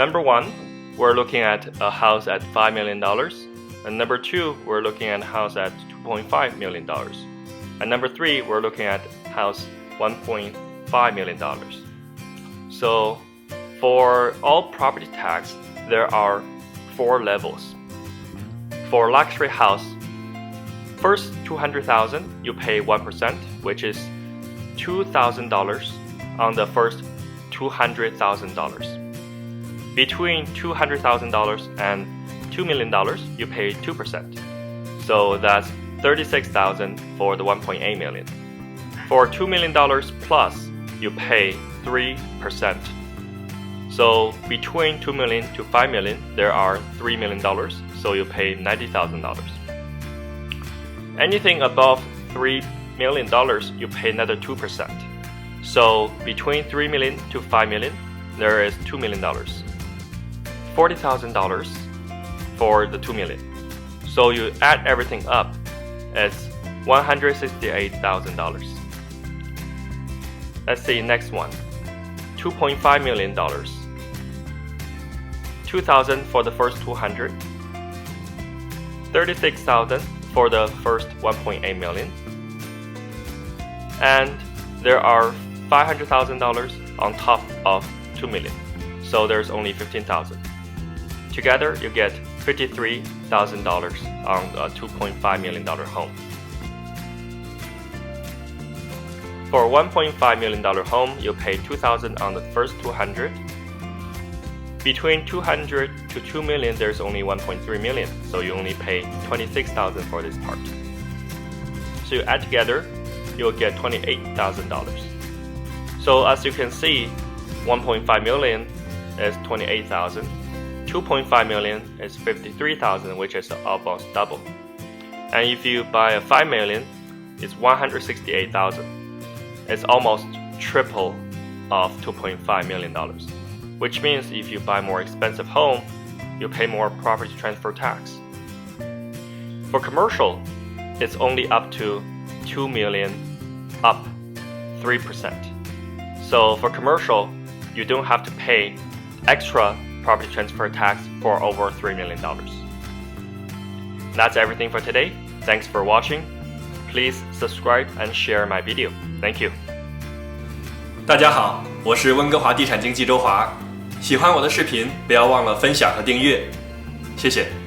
Number 1, we're looking at a house at $5 million. And number 2, we're looking at a house at $2.5 million. And number 3, we're looking at house $1.5 million. So for all property tax, there are 4 levels. For luxury house, first $200,000, you pay 1%, which is $2,000 on the first $200,000. Between $200,000 and $2 million, you pay 2%. So that's $36,000 for the $1.8 million. For $2 million plus, you pay 3%. So between $2 million to $5 million, there are $3 million, so you pay $90,000. Anything above $3 million, you pay another 2%. So between $3 million to $5 million, there is $2 million. $40,000 for the $2 million. So you add everything up, it's $168,000. Let's see next one. $2.5 million. $2,000 for the first 200. $36,000 for the first 1.8 million. And there are $500,000 on top of 2 million. So there's only $15,000. Together, you get $53,000 on a $2.5 million home. For a $1.5 million home, you pay $2,000 on the first 200. Between 200 to 2 million, there's only 1.3 million, so you only pay $26,000 for this part. So you add together, you'll get $28,000. So as you can see, 1.5 million is $28,000. 2.5 million is $53,000, which is almost double. And if you buy a 5 million, it's $168,000. It's almost triple of $2.5 million. Which means if you buy more expensive home, you pay more property transfer tax. For commercial, it's only up to 2 million, up 3%. So for commercial, you don't have to pay extra property transfer tax for over $3 million. That's everything for today. Thanks for watching. Please subscribe and share my video. Thank you. 大家好，我是温哥华地产经纪周华。喜欢我的视频，不要忘了分享和订阅，谢谢。